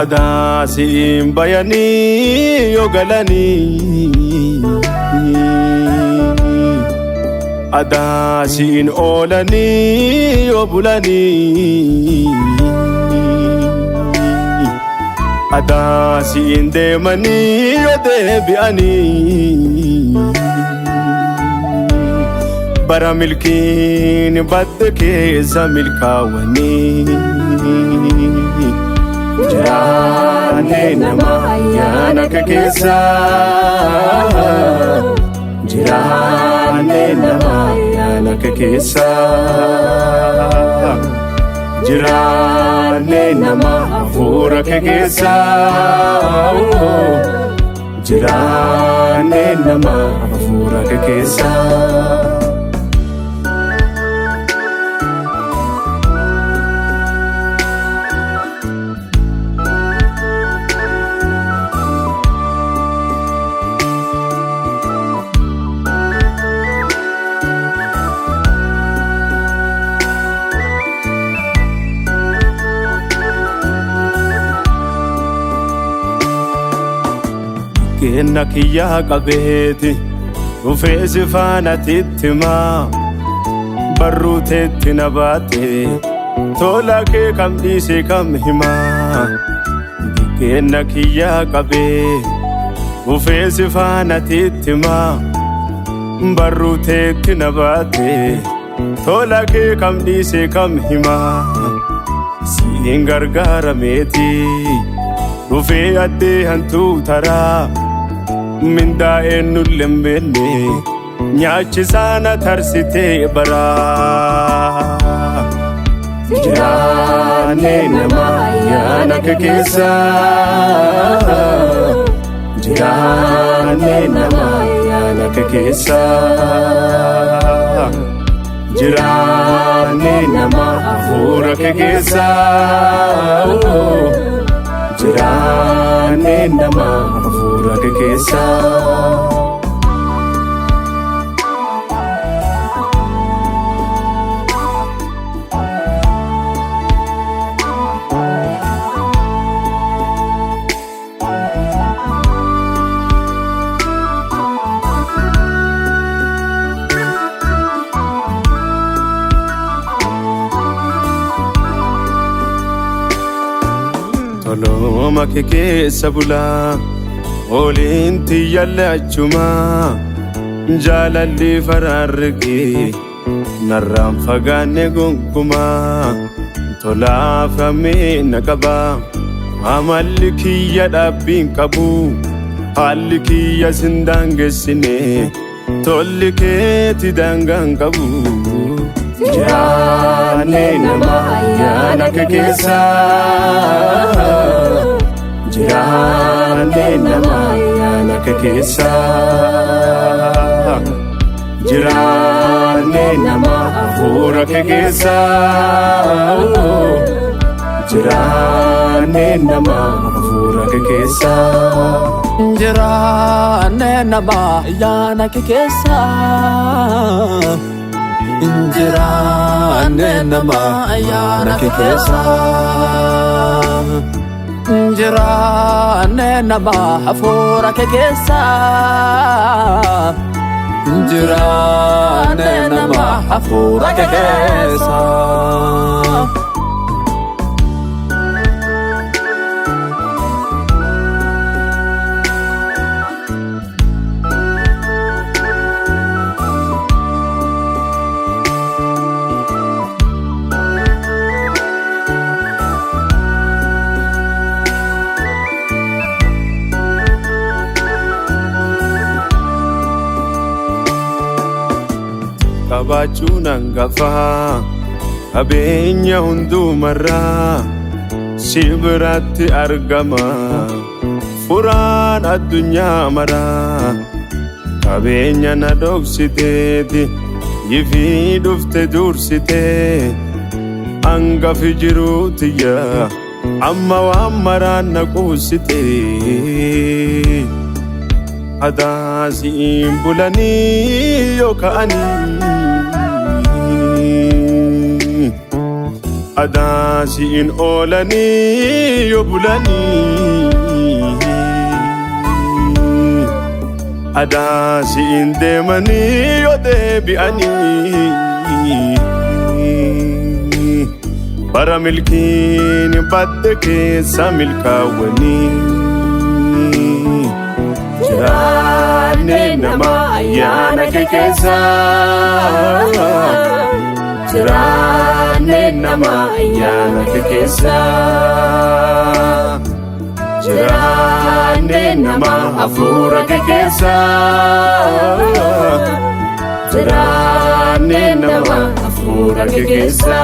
Adaasiin bayanii yoo galanii Adaasiin oolanii yoo bulanii Adaasiin deemanii yoo deebi'anii bara milkiin badde keessa milkaawanii Jiraanne nama ayyaana kee keessa Jiraanne nama ayyaana kee keessa Jiraanne nama hafuura kee keessa Jiraanne nama hafuura kee keessa Kenna kiyyaa qabeeti dhufee si faana tittimaa barruu teetti na baate tola kee kam dhiise kam himaa Kenna kiyyaa qabee dhufee si faana tittimaa barruu teetti na baate tola kee kam dhiise kam himaa siin gargaarameeti dhufee addee hantuu taraa Mindaa'een nulleen beenne nyaachisaana tarsitee baraa Jiraanne nama ayyaana kee keessa Jiraanne nama ayyaana kee keessa Jiraanne nama hafuura kee keessa Jiraanne nama hafuura kee keessa Toloma kee keessa bulaa Ooliin tiyyalle achumaa Jaalalli faraarriqee narraan fagaanne gonkumaa Tolaaf hammee na qabaa amalli kiyya dhaabbiin qabu haalli kiyya sin daangessine tolli keeti daangaan qabu Jiraanne nama ayyaana kee keessa Jiraanne nama ayyaana kee keessa Jiraanne nama hafuura kee keessa Jiraanne nama hafuura kee keessa Jiraanne nama ayyaana kee keessa Jiraanne nama ayyaana kee keessa Jiraanne nama hafuura kee keessa Jiraanne nama hafuura kee keessa Qabaachuun hangafaa qabeenya hundumarraa si biratti argama furaan addunyaa maraa qabeenya na dhoksiteeti yifii dhufte dursitee hangafi jiruutiyya amma waan maraan na quusitee Adaasiin bulanii yoo ka'anii Adaasiin oolanii yoo bulanii Adaasiin deemanii yoo deebi'anii bara milkiin badde keessa milkaawwanii jiraanne nama ayyaana kee keessa Jiraanne nama ayyaana kee keessa Jiraanne nama hafuura kee keessa Jiraanne nama hafuura kee keessa